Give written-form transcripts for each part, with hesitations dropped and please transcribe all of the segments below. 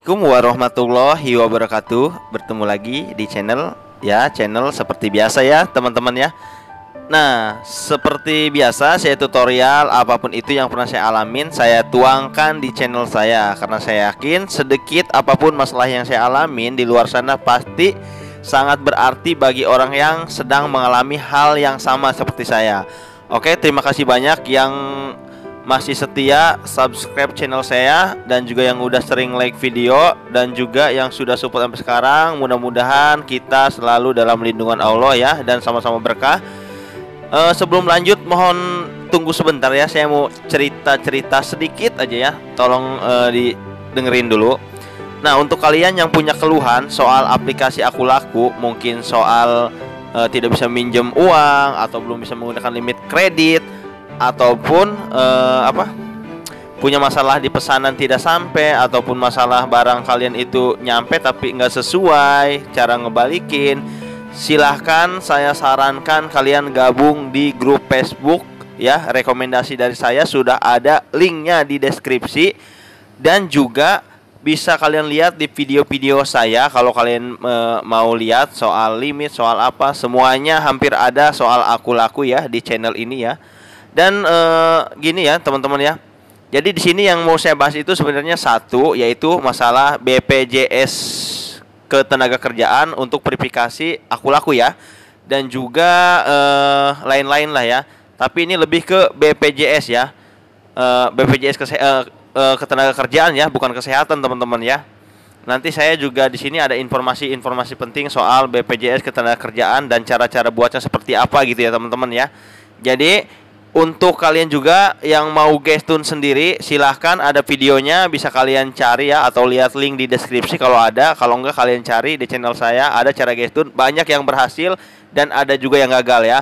Assalamualaikum warahmatullahi wabarakatuh. Bertemu lagi di channel seperti biasa ya teman-teman ya. Nah, seperti biasa saya tutorial apapun itu yang pernah saya alamin, saya tuangkan di channel saya. Karena saya yakin sedikit apapun masalah yang saya alamin di luar sana pasti sangat berarti bagi orang yang sedang mengalami hal yang sama seperti saya. Oke, terima kasih banyak yang masih setia subscribe channel saya, dan juga yang udah sering like video, dan juga yang sudah support sampai sekarang. Mudah-mudahan kita selalu dalam lindungan Allah ya, dan sama-sama berkah. Sebelum lanjut mohon tunggu sebentar ya, saya mau cerita-cerita sedikit aja ya. Tolong didengerin dulu. Nah, untuk kalian yang punya keluhan soal aplikasi Aku Laku, mungkin soal tidak bisa minjem uang atau belum bisa menggunakan limit kredit, ataupun punya masalah di pesanan tidak sampai, ataupun masalah barang kalian itu nyampe tapi nggak sesuai cara ngebalikin, silahkan saya sarankan kalian gabung di grup Facebook ya. Rekomendasi dari saya sudah ada linknya di deskripsi, dan juga bisa kalian lihat di video-video saya. Kalau kalian mau lihat soal limit, soal apa, semuanya hampir ada soal Aku Laku ya di channel ini ya. Dan gini ya teman-teman ya. Jadi di sini yang mau saya bahas itu sebenarnya satu, yaitu masalah BPJS Ketenagakerjaan untuk verifikasi Aku Laku ya. Dan juga lain-lain lah ya. Tapi ini lebih ke BPJS ya. BPJS Ketenagakerjaan ya, bukan kesehatan teman-teman ya. Nanti saya juga di sini ada informasi-informasi penting soal BPJS Ketenagakerjaan dan cara-cara buatnya seperti apa gitu ya teman-teman ya. Jadi untuk kalian juga yang mau gestun sendiri, silahkan, ada videonya, bisa kalian cari ya, atau lihat link di deskripsi kalau ada. Kalau enggak kalian cari di channel saya, ada cara gestun. Banyak yang berhasil dan ada juga yang gagal ya.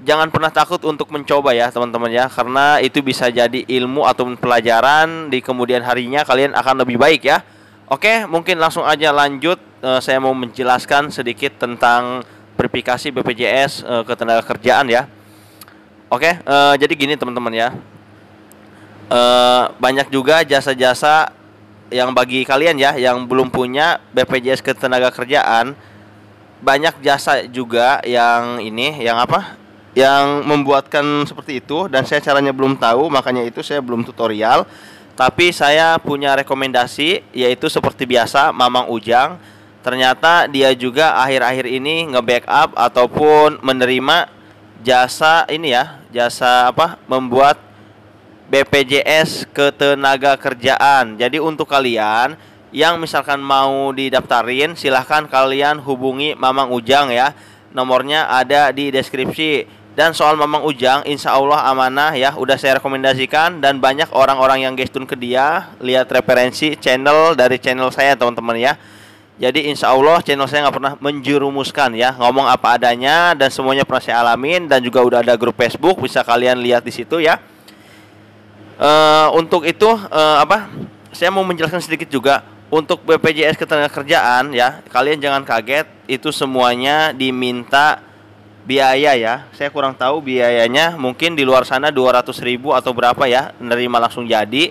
Jangan pernah takut untuk mencoba ya teman-teman ya, karena itu bisa jadi ilmu ataupun pelajaran di kemudian harinya kalian akan lebih baik ya. Oke, mungkin langsung aja lanjut. Saya mau menjelaskan sedikit tentang verifikasi BPJS Ketenagakerjaan ya. Oke, jadi gini teman-teman ya. Banyak juga jasa-jasa yang bagi kalian ya yang belum punya BPJS Ketenagakerjaan. Banyak jasa juga yang yang membuatkan seperti itu, dan saya caranya belum tahu, makanya itu saya belum tutorial. Tapi saya punya rekomendasi, yaitu seperti biasa Mamang Ujang. Ternyata dia juga akhir-akhir ini nge-backup ataupun menerima jasa ini ya, jasa membuat BPJS Ketenagakerjaan. Jadi untuk kalian yang misalkan mau didaftarin, silahkan kalian hubungi Mamang Ujang ya. Nomornya ada di deskripsi. Dan soal Mamang Ujang, insya Allah amanah ya, udah saya rekomendasikan, dan banyak orang-orang yang gestun ke dia. Lihat referensi channel dari channel saya teman-teman ya. Jadi insya Allah channel saya nggak pernah menjerumuskan ya, ngomong apa adanya, dan semuanya pernah saya alamin. Dan juga udah ada grup Facebook, bisa kalian lihat di situ ya. Untuk itu saya mau menjelaskan sedikit juga untuk BPJS Ketenagakerjaan ya. Kalian jangan kaget, itu semuanya diminta biaya ya. Saya kurang tahu biayanya, mungkin di luar sana 200.000 atau berapa ya, nerima langsung jadi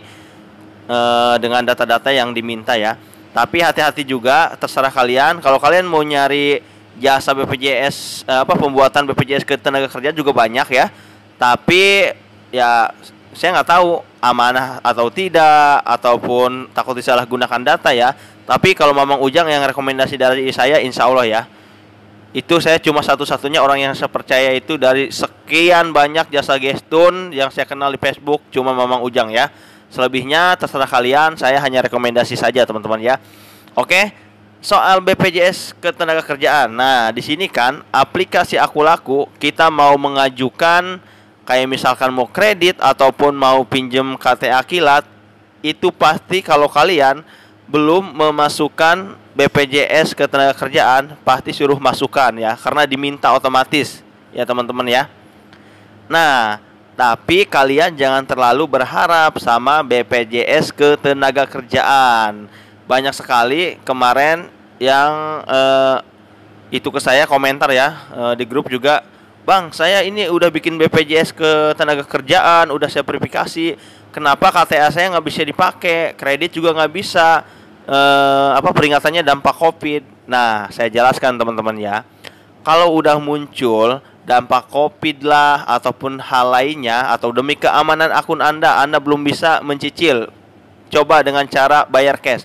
dengan data-data yang diminta ya. Tapi hati-hati juga, terserah kalian. Kalau kalian mau nyari jasa BPJS pembuatan BPJS Ketenagakerjaan juga banyak ya. Tapi ya saya nggak tahu amanah atau tidak, ataupun takut disalahgunakan data ya. Tapi kalau Mamang Ujang yang rekomendasi dari saya, insya Allah ya, itu saya cuma satu-satunya orang yang saya percaya itu dari sekian banyak jasa gestun yang saya kenal di Facebook, cuma Mamang Ujang ya. Selebihnya terserah kalian, saya hanya rekomendasi saja teman-teman ya. Oke, soal BPJS Ketenagakerjaan. Nah, di sini kan aplikasi Aku Laku, kita mau mengajukan kayak misalkan mau kredit ataupun mau pinjem KTA Kilat, itu pasti kalau kalian belum memasukkan BPJS Ketenagakerjaan, pasti suruh masukkan ya, karena diminta otomatis ya teman-teman ya. Nah, tapi kalian jangan terlalu berharap sama BPJS Ketenagakerjaan. Banyak sekali kemarin yang itu ke saya komentar ya, di grup juga, "Bang, saya ini udah bikin BPJS Ketenagakerjaan, udah saya verifikasi, kenapa KTA saya nggak bisa dipakai, kredit juga nggak bisa, peringatannya dampak COVID. Nah, saya jelaskan teman-teman ya. Kalau udah muncul dampak COVID lah ataupun hal lainnya, atau demi keamanan akun Anda belum bisa mencicil, coba dengan cara bayar cash.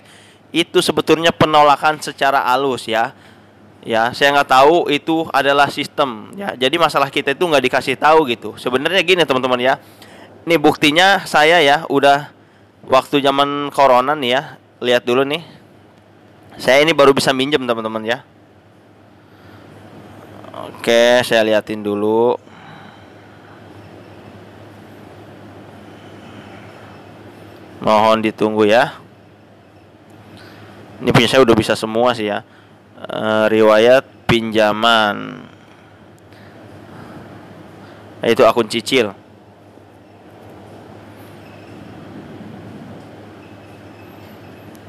Itu sebetulnya penolakan secara halus ya. Ya, saya nggak tahu itu adalah sistem ya. Jadi masalah kita itu nggak dikasih tahu gitu. Sebenarnya gini teman-teman ya. Nih buktinya saya ya udah waktu zaman corona nih ya. Lihat dulu nih. Saya ini baru bisa minjem teman-teman ya. Oke, saya liatin dulu. Mohon ditunggu ya. Ini punya saya udah bisa semua sih ya. Riwayat pinjaman, itu akun cicil.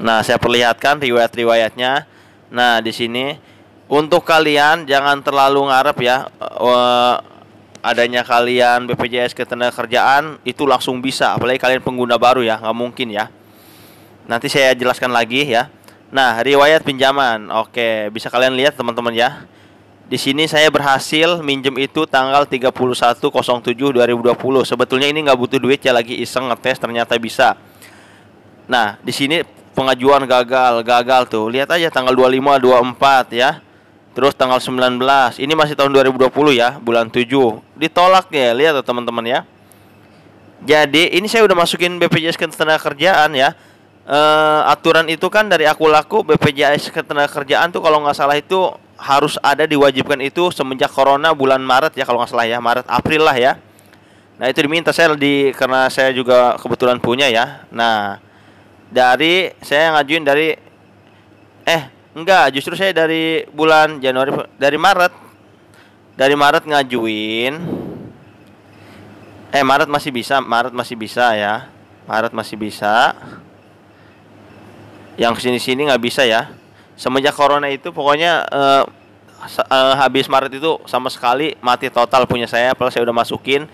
Nah, saya perlihatkan riwayatnya. Nah, di sini untuk kalian jangan terlalu ngarep ya. Adanya kalian BPJS Ketenagakerjaan itu langsung bisa, apalagi kalian pengguna baru ya, nggak mungkin ya. Nanti saya jelaskan lagi ya. Nah, riwayat pinjaman. Oke, bisa kalian lihat teman-teman ya. Di sini saya berhasil minjem itu tanggal 31/07/2020. Sebetulnya ini nggak butuh duit ya, lagi iseng ngetes ternyata bisa. Nah, di sini pengajuan gagal tuh. Lihat aja tanggal 25, 24 ya. Terus tanggal 19. Ini masih tahun 2020 ya, bulan 7. Ditolak ya, lihat tuh teman-teman ya. Jadi, ini saya udah masukin BPJS Ketenagakerjaan ya. Aturan itu kan dari aku laku BPJS Ketenagakerjaan tuh kalau nggak salah itu harus ada, diwajibkan itu semenjak corona bulan Maret ya, kalau nggak salah ya, Maret April lah ya. Nah, itu diminta saya karena saya juga kebetulan punya ya. Nah, saya ngajuin justru saya dari bulan Januari, dari Maret ngajuin. Maret masih bisa ya. Maret masih bisa. Yang kesini-sini nggak bisa ya. Semenjak corona itu pokoknya habis Maret itu sama sekali mati total punya saya. Padahal saya udah masukin.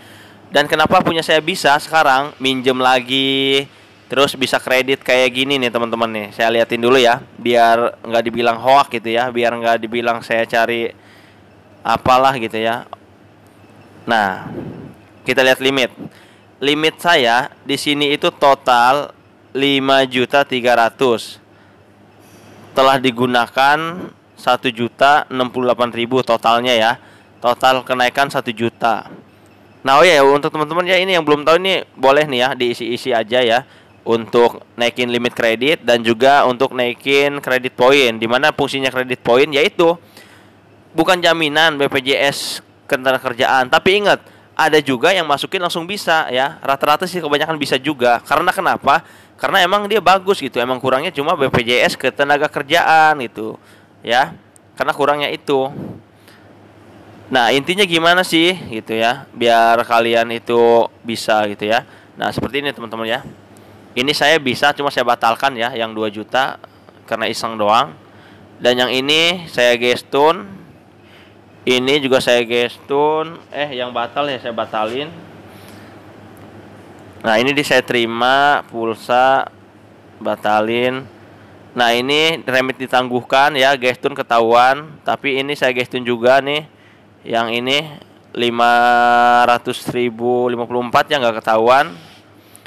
Dan kenapa punya saya bisa sekarang minjem lagi, terus bisa kredit kayak gini nih teman-teman nih. Saya liatin dulu ya, biar nggak dibilang hoak gitu ya, biar nggak dibilang saya cari apalah gitu ya. Nah, kita lihat limit. Limit saya di sini itu total 5.300.000. Telah digunakan 1.068.000 totalnya ya. Total kenaikan 1 juta. Nah, untuk teman-teman ya, ini yang belum tahu ini boleh nih ya diisi-isi aja ya untuk naikin limit kredit dan juga untuk naikin kredit poin. Dimana fungsinya kredit poin yaitu bukan jaminan BPJS Ketenagakerjaan, tapi ingat, ada juga yang masukin langsung bisa ya. Rata-rata sih kebanyakan bisa juga. Karena kenapa? Karena emang dia bagus gitu. Emang kurangnya cuma BPJS Ketenagakerjaan gitu ya. Karena kurangnya itu. Nah, intinya gimana sih gitu ya, biar kalian itu bisa gitu ya. Nah, seperti ini teman-teman ya. Ini saya bisa, cuma saya batalkan ya yang 2 juta karena iseng doang. Dan yang ini saya gestun. Ini juga saya gestun. Yang batal ya saya batalin. Nah, ini saya terima pulsa, batalin. Nah, ini remit ditangguhkan ya, gestun ketahuan. Tapi ini saya gestun juga nih. Yang ini 500.054 yang nggak ketahuan.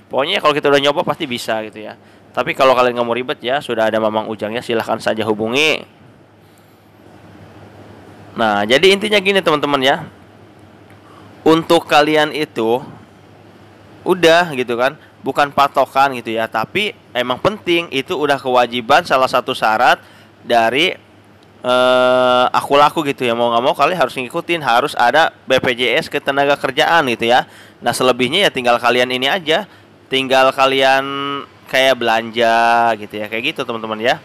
Pokoknya kalau kita udah nyoba pasti bisa gitu ya. Tapi kalau kalian nggak mau ribet ya, sudah ada Mamang Ujangnya, silahkan saja hubungi. Nah, jadi intinya gini teman-teman ya. Untuk kalian itu udah gitu kan, bukan patokan gitu ya, tapi emang penting, itu udah kewajiban, salah satu syarat dari aku laku gitu ya. Mau nggak mau kalian harus ngikutin, harus ada BPJS Ketenagakerjaan gitu ya. Nah, selebihnya ya tinggal kalian ini aja, tinggal kalian kayak belanja gitu ya, kayak gitu teman-teman ya.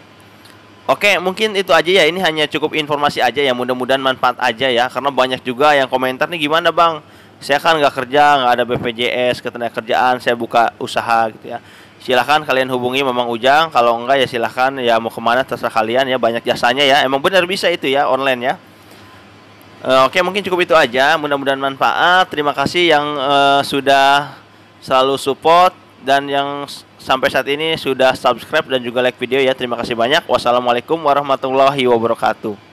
Oke, mungkin itu aja ya. Ini hanya cukup informasi aja ya, mudah-mudahan manfaat aja ya. Karena banyak juga yang komentar nih, gimana bang, saya kan nggak kerja, nggak ada BPJS Ketenagakerjaan, saya buka usaha gitu ya. Silahkan kalian hubungi Mamang Ujang. Kalau enggak ya silahkan ya, mau kemana terserah kalian ya, banyak jasanya ya. Emang benar bisa itu ya, online ya. Oke, mungkin cukup itu aja. Mudah-mudahan manfaat. Terima kasih yang sudah selalu support dan yang sampai saat ini sudah subscribe dan juga like video ya. Terima kasih banyak. Wassalamualaikum warahmatullahi wabarakatuh.